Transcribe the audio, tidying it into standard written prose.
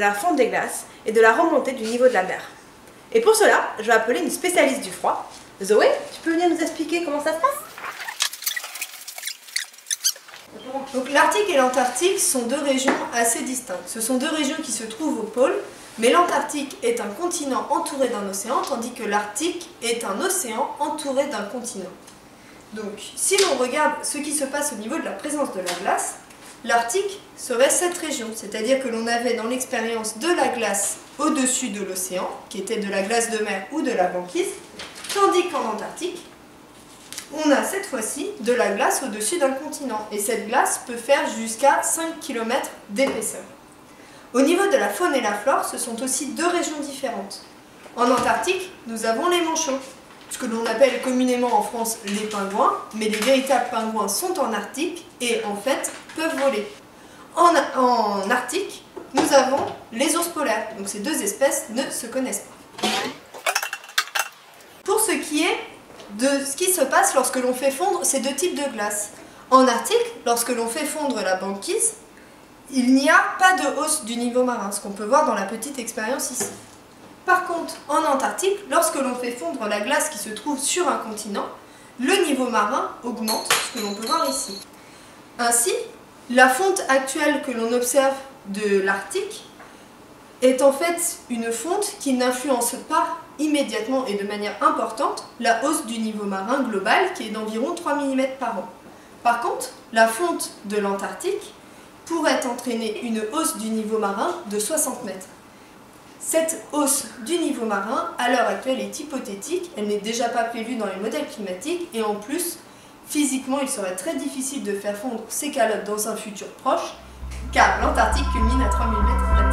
la fonte des glaces et de la remontée du niveau de la mer. Et pour cela, je vais appeler une spécialiste du froid. Zoé, tu peux venir nous expliquer comment ça se passe? Donc l'Arctique et l'Antarctique sont deux régions assez distinctes. Ce sont deux régions qui se trouvent au pôle, mais l'Antarctique est un continent entouré d'un océan, tandis que l'Arctique est un océan entouré d'un continent. Donc si l'on regarde ce qui se passe au niveau de la présence de la glace, l'Arctique serait cette région, c'est-à-dire que l'on avait dans l'expérience de la glace au-dessus de l'océan, qui était de la glace de mer ou de la banquise, tandis qu'en Antarctique, on a cette fois-ci de la glace au-dessus d'un continent, et cette glace peut faire jusqu'à 5 km d'épaisseur. Au niveau de la faune et la flore, ce sont aussi deux régions différentes. En Antarctique, nous avons les manchots, ce que l'on appelle communément en France les pingouins, mais les véritables pingouins sont en Arctique et en fait peuvent voler. En Arctique, nous avons les ours polaires, donc ces deux espèces ne se connaissent pas. Pour ce qui est de ce qui se passe lorsque l'on fait fondre ces deux types de glace. En Arctique, lorsque l'on fait fondre la banquise, il n'y a pas de hausse du niveau marin, ce qu'on peut voir dans la petite expérience ici. Par contre, en Antarctique, lorsque l'on fait fondre la glace qui se trouve sur un continent, le niveau marin augmente, ce que l'on peut voir ici. Ainsi, la fonte actuelle que l'on observe de l'Arctique est en fait une fonte qui n'influence pas immédiatement et de manière importante la hausse du niveau marin global qui est d'environ 3 mm par an. Par contre, la fonte de l'Antarctique pourrait entraîner une hausse du niveau marin de 60 mètres. Cette hausse du niveau marin, à l'heure actuelle, est hypothétique, elle n'est déjà pas prévue dans les modèles climatiques et en plus, physiquement, il serait très difficile de faire fondre ces calottes dans un futur proche car l'Antarctique culmine à 3000 mètres.